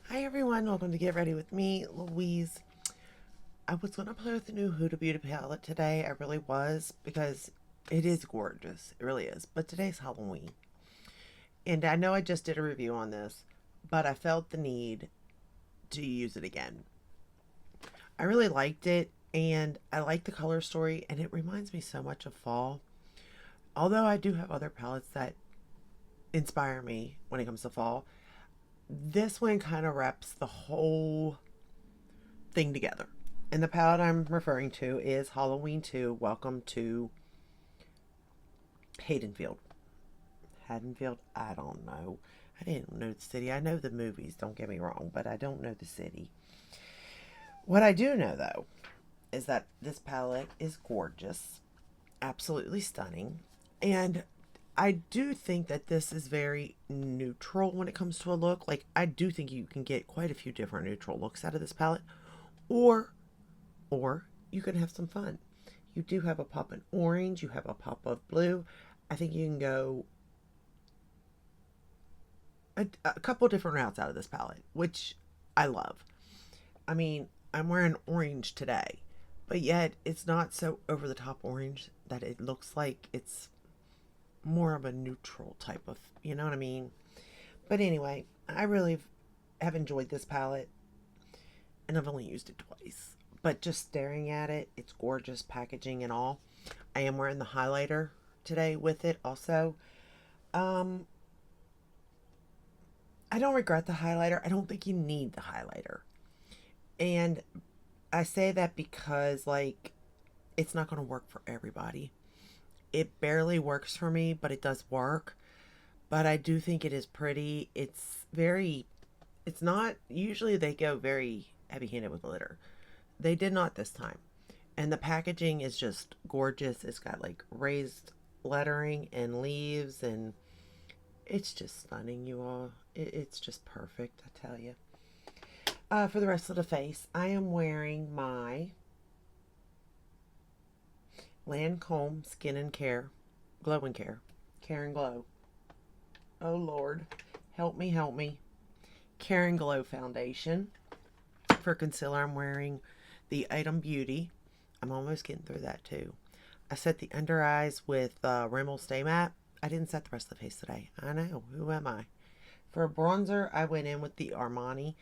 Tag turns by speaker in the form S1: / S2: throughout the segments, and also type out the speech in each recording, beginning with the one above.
S1: Hi everyone, welcome to Get Ready with me, Louise. I was going to play with the new Huda Beauty palette today. I really was because it is gorgeous. It really is. But today's Halloween. And I know I just did a review on this, but I felt the need to use it again. I really liked it and I like the color story and it reminds me so much of fall. Although I do have other palettes that inspire me when it comes to fall, this one kind of wraps the whole thing together. And the palette I'm referring to is Halloween 2 Welcome to Haydenfield. Haddonfield? I don't know. I didn't know the city. I know the movies, don't get me wrong, but I don't know the city. What I do know, though, is that this palette is gorgeous, absolutely stunning, and I do think that this is very neutral when it comes to a look. Like, I do think you can get quite a few different neutral looks out of this palette, or or you can have some fun. You do have a pop of orange, you have a pop of blue. I think you can go a couple different routes out of this palette, which I love. I mean, I'm wearing orange today, but yet it's not so over the top orange that it looks like it's more of a neutral type of, you know what I mean? But anyway, I really have enjoyed this palette and I've only used it twice. But just staring at it, it's gorgeous packaging and all. I am wearing the highlighter today with it also. Um, I don't regret the highlighter. I don't think you need the highlighter. And I say that because, like, it's not going to work for everybody. It barely works for me, but it does work. But I do think it is pretty. It's not, usually they go very heavy handed with glitter. They did not this time. And the packaging is just gorgeous. It's got like raised lettering and leaves, and it's just stunning, you all. It's just perfect, I tell you. For the rest of the face, I am wearing my Lancome Skin and Care, Glow and Care, Care and Glow. Oh Lord, help me, help me. Care and Glow foundation. For concealer, I'm wearing the Item Beauty. I'm almost getting through that too. I set the under eyes with Rimmel Stay Matte. I didn't set the rest of the face today. I know. Who am I? For bronzer, I went in with the Armani.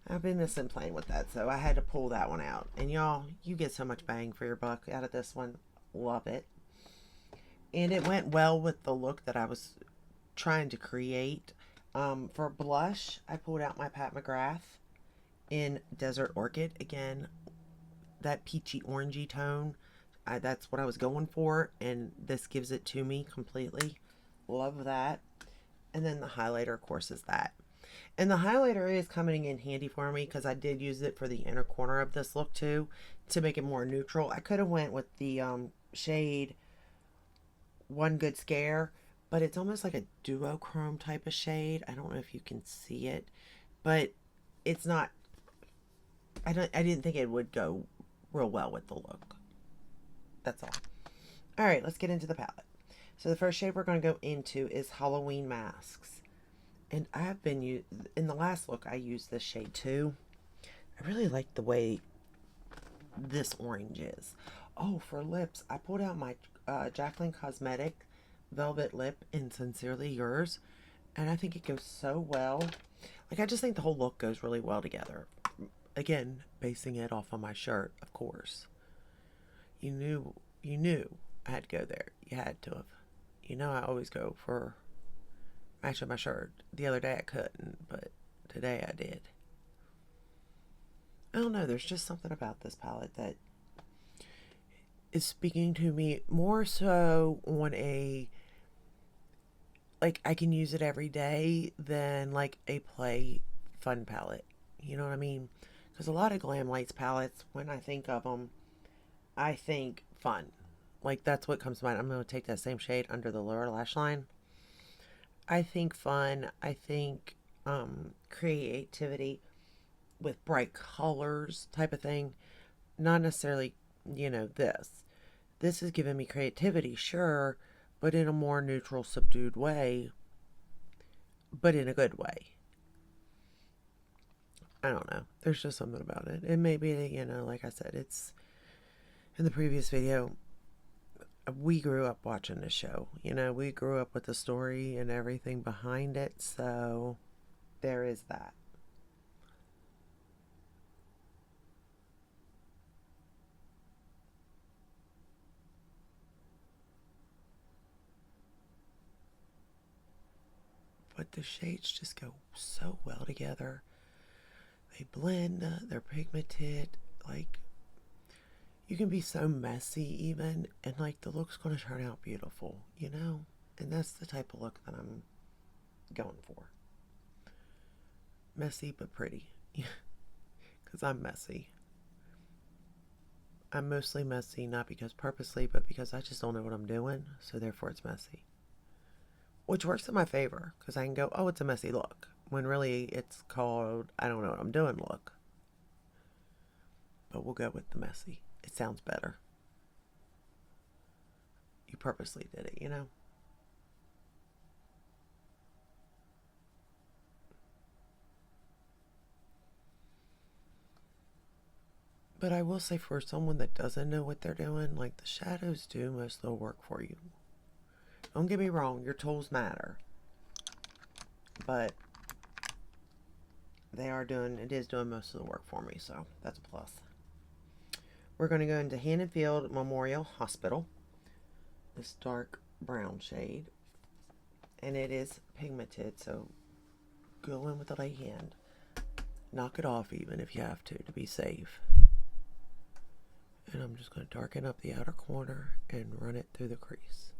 S1: I've been missing playing with that, so I had to pull that one out. And y'all, you get so much bang for your buck out of this one. Love it. And it went well with the look that I was trying to create. For blush, I pulled out my Pat McGrath in Desert Orchid. Again, that peachy orangey tone. That's what I was going for, and this gives it to me completely. Love that. And then the highlighter, of course, is that. And the highlighter is coming in handy for me because I did use it for the inner corner of this look too, to make it more neutral. I could have went with the shade One Good Scare, but it's almost like a duochrome type of shade. I don't know if you can see it, but it's not. I didn't think it would go real well with the look. That's all. All right, let's get into the palette. So the first shade we're going to go into is Halloween Masks. And I have been in the last look I used this shade too. I really like the way this orange is. Oh, for lips, I pulled out my Jacqueline Cosmetic Velvet Lip in Sincerely Yours, and I think it goes so well. Like, I just think the whole look goes really well together. Again, basing it off of my shirt, of course. You knew I had to go there. You had to have. You know I always go for matching my shirt. The other day I couldn't, but today I did. I don't know, there's just something about this palette that is speaking to me more so on a, like, I can use it every day than like a play fun palette. You know what I mean? Because a lot of Glamlite's palettes, when I think of them, I think fun. Like, that's what comes to mind. I'm going to take that same shade under the lower lash line. I think fun. I think creativity with bright colors type of thing. Not necessarily, this. This is giving me creativity, sure, but in a more neutral, subdued way, but in a good way. I don't know. There's just something about it. It may be, you know, like I said, it's in the previous video, we grew up watching the show. You know, we grew up with the story and everything behind it, so there is that. But the shades just go so well together. They blend, they're pigmented, like, you can be so messy even, and like the look's going to turn out beautiful, you know? And that's the type of look that I'm going for. Messy but pretty. Because I'm messy. I'm mostly messy, not because purposely, but because I just don't know what I'm doing, so therefore it's messy. Which works in my favor, because I can go, oh, it's a messy look, when really it's called, I don't know what I'm doing look. But we'll go with the messy. It sounds better. You purposely did it, you know? But I will say, for someone that doesn't know what they're doing, like, the shadows do most of the work for you. Don't get me wrong, your tools matter. But it is doing most of the work for me, so that's a plus. We're going to go into Hannaford Memorial Hospital. This dark brown shade. And it is pigmented, so go in with a light hand. Knock it off even if you have to be safe. And I'm just going to darken up the outer corner and run it through the crease.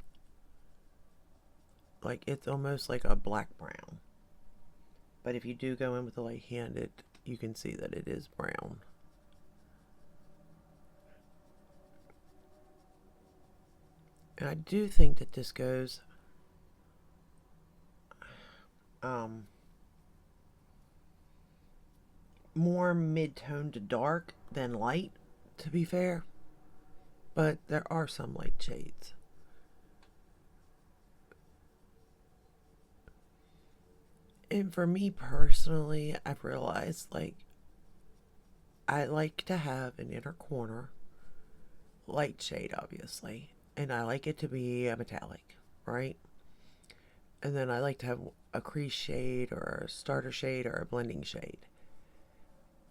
S1: Like, it's almost like a black brown. But if you do go in with a light hand, you can see that it is brown. And I do think that this goes more mid-tone to dark than light, to be fair. But there are some light shades. And for me personally, I've realized, like, I like to have an inner corner, light shade obviously, and I like it to be a metallic, right? And then I like to have a crease shade or a starter shade or a blending shade.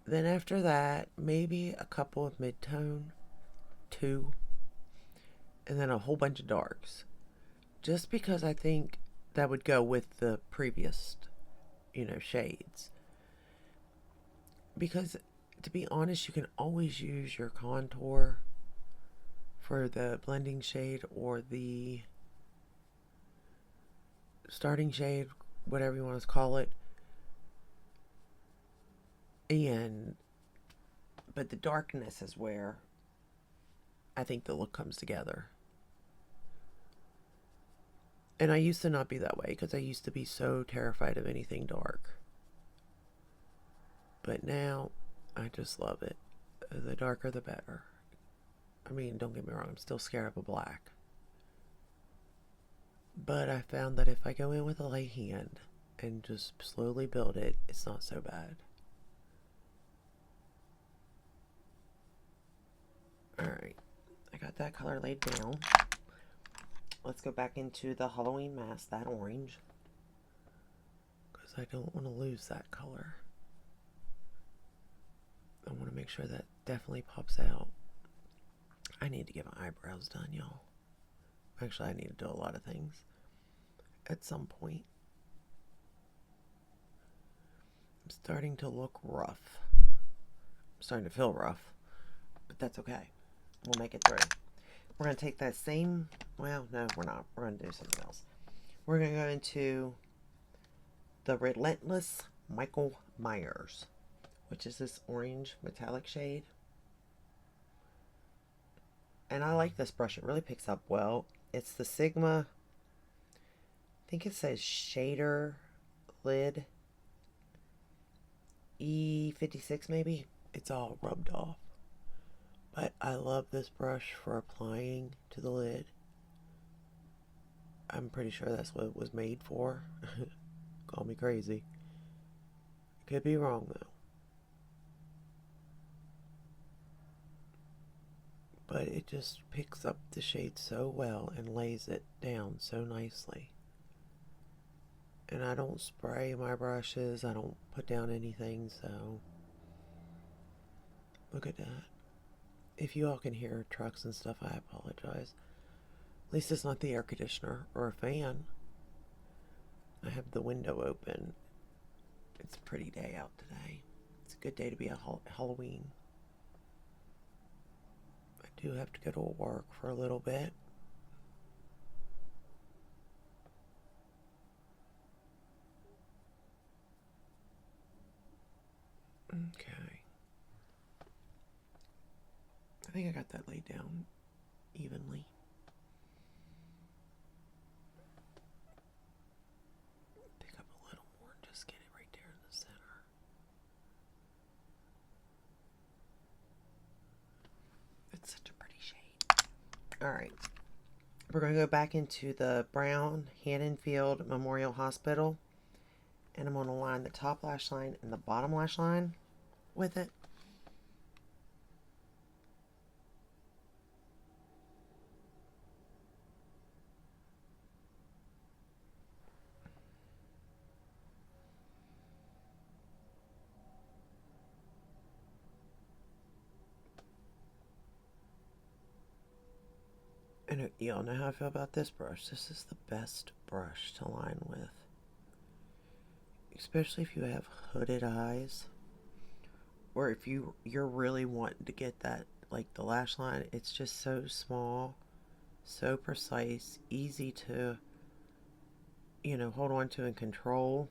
S1: Then after that, maybe a couple of mid-tone, 2, and then a whole bunch of darks. Just because I think that would go with the previous, you know, shades. Because, to be honest, you can always use your contour for the blending shade or the starting shade, whatever you want to call it. But the darkness is where I think the look comes together. And I used to not be that way, because I used to be so terrified of anything dark. But now, I just love it. The darker the better. I mean, don't get me wrong, I'm still scared of a black. But I found that if I go in with a light hand and just slowly build it, it's not so bad. Alright, I got that color laid down. Let's go back into the Halloween mask, that orange. Because I don't want to lose that color. I want to make sure that definitely pops out. I need to get my eyebrows done, y'all. Actually, I need to do a lot of things at some point. I'm starting to look rough. I'm starting to feel rough, but that's okay. We'll make it through. We're going to take that same, well, no, we're not. We're going to do something else. We're going to go into the Relentless Michael Myers, which is this orange metallic shade. And I like this brush. It really picks up well. It's the Sigma, I think it says Shader Lid E56 maybe. It's all rubbed off. But I love this brush for applying to the lid. I'm pretty sure that's what it was made for. Call me crazy. Could be wrong though. but it just picks up the shade so well and lays it down so nicely. And I don't spray my brushes, I don't put down anything, so look at that. If you all can hear trucks and stuff, I apologize. At least it's not the air conditioner or a fan. I have the window open. It's a pretty day out today. It's a good day to be a Halloween. I do have to go to work for a little bit. Okay. I think I got that laid down evenly. Pick up a little more and just get it right there in the center. It's such a pretty shade. Alright. We're going to go back into the brown Haddonfield Memorial Hospital. And I'm going to line the top lash line and the bottom lash line with it. And y'all know how I feel about this brush. This is the best brush to line with. Especially if you have hooded eyes. Or if you're really wanting to get that, like the lash line, it's just so small, so precise, easy to, hold on to and control.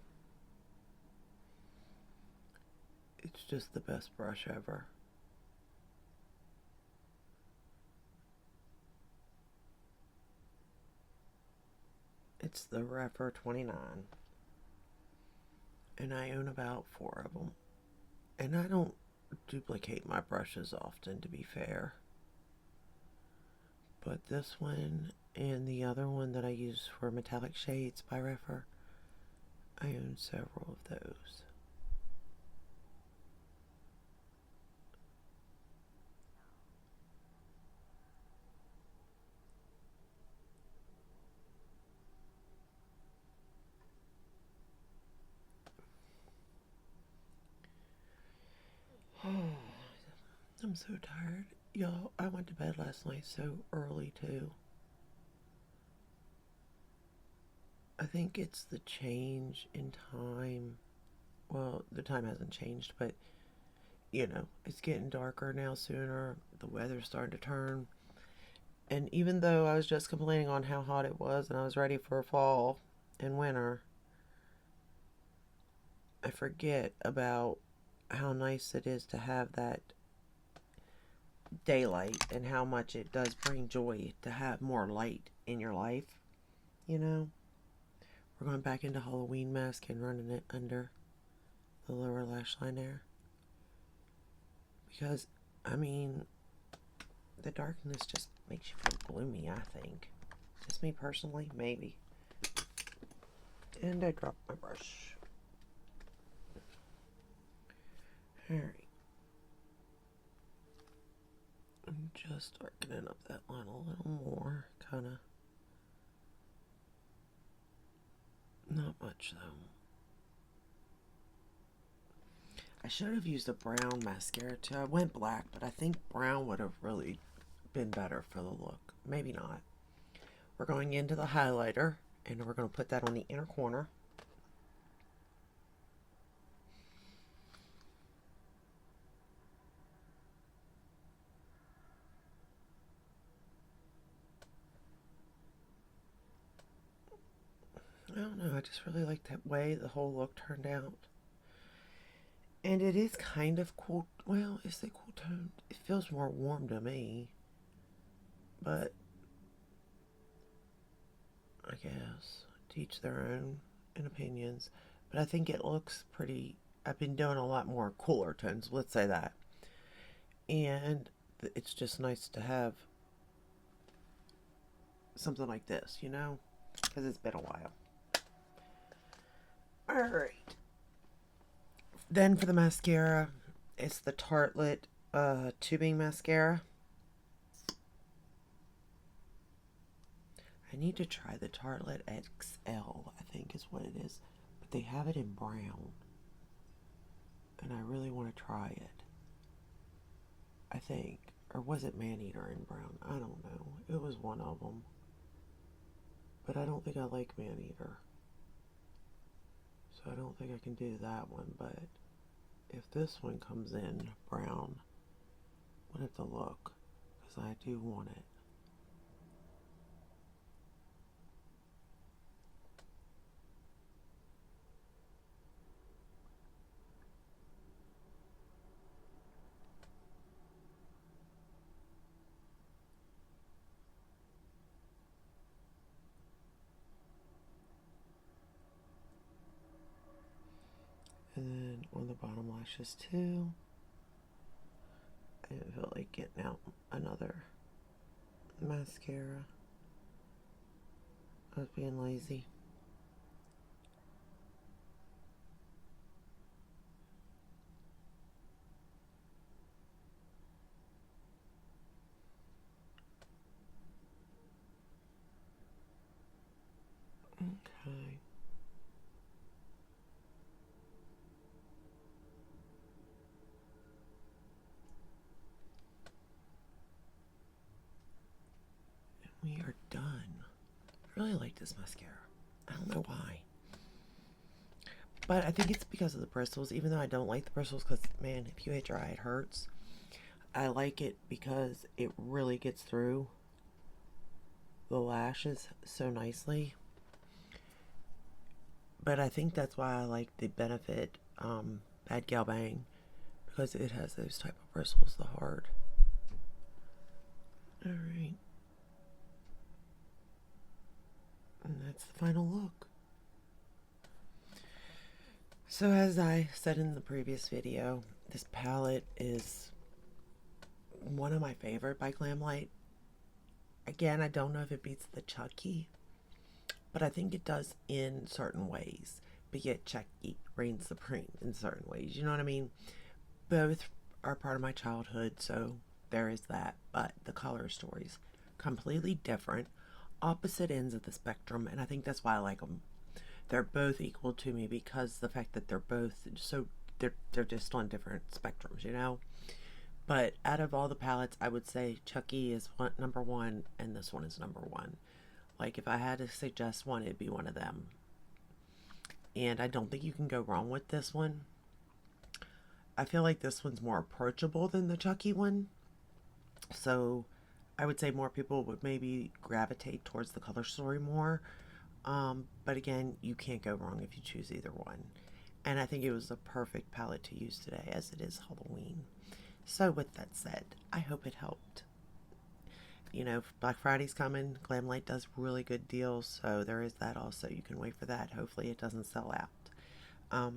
S1: It's just the best brush ever. It's the Refer 29. And I own about 4 of them. And I don't duplicate my brushes often, to be fair. But this one and the other one that I use for metallic shades by Refer, I own several of those. I'm so tired. Y'all, I went to bed last night so early too. I think it's the change in time. Well, the time hasn't changed, but it's getting darker now sooner. The weather's starting to turn. And even though I was just complaining on how hot it was and I was ready for fall and winter, I forget about how nice it is to have that daylight and how much it does bring joy to have more light in your life. We're going back into Halloween mask and running it under the lower lash line there. Because, the darkness just makes you feel gloomy, I think. Just me personally, maybe. And I dropped my brush. Alright. I'm just darkening up that line a little more, kind of. Not much, though. I should have used a brown mascara, too. I went black, but I think brown would have really been better for the look. Maybe not. We're going into the highlighter, and we're going to put that on the inner corner. I don't know, I just really like that way the whole look turned out. And it is kind of cool. Well, is it cool toned? It feels more warm to me. But I guess to each their own and opinions. But I think it looks pretty. I've been doing a lot more cooler tones, let's say that. And it's just nice to have something like this, because it's been a while. Alright. Then for the mascara, it's the Tartelette tubing mascara. I need to try the Tartelette XL, I think is what it is. But they have it in brown. And I really want to try it. I think. Or was it Maneater in brown? I don't know. It was one of them. But I don't think I like Maneater. So I don't think I can do that one. But if this one comes in brown, I'm going to have to look. Because I do want it. And then on the bottom lashes too. I didn't feel like getting out another mascara. I was being lazy. Okay. We are done. I really like this mascara. I don't know why. But I think it's because of the bristles, even though I don't like the bristles because, man, if you hit dry, it hurts. I like it because it really gets through the lashes so nicely. But I think that's why I like the Benefit Bad Gal Bang, because it has those type of bristles, the hard. Alright. And that's the final look. So as I said in the previous video, this palette is one of my favorite by Glamlite. Again, I don't know if it beats the Chucky, but I think it does in certain ways. But yet Chucky reigns supreme in certain ways. You know what I mean? Both are part of my childhood, so there is that. But the color stories, completely different, opposite ends of the spectrum, and I think that's why I like them. They're both equal to me because the fact that they're both so they're just on different spectrums, you know. But out of all the palettes, I would say Chucky is number one, and this one is number one. Like if I had to suggest one, it'd be one of them. And I don't think you can go wrong with this one. I feel like this one's more approachable than the Chucky one. So I would say more people would maybe gravitate towards the color story more. But again, you can't go wrong if you choose either one. And I think it was the perfect palette to use today as it is Halloween. So with that said, I hope it helped. You know, Black Friday's coming. Glamlite does really good deals, so there is that also. You can wait for that. Hopefully it doesn't sell out.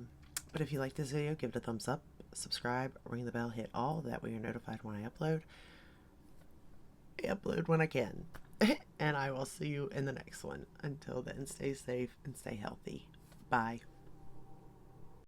S1: But if you like this video, give it a thumbs up, subscribe, ring the bell, hit all. That way you're notified when I upload. I upload when I can. And I will see you in the next one. Until then, stay safe and stay healthy. Bye.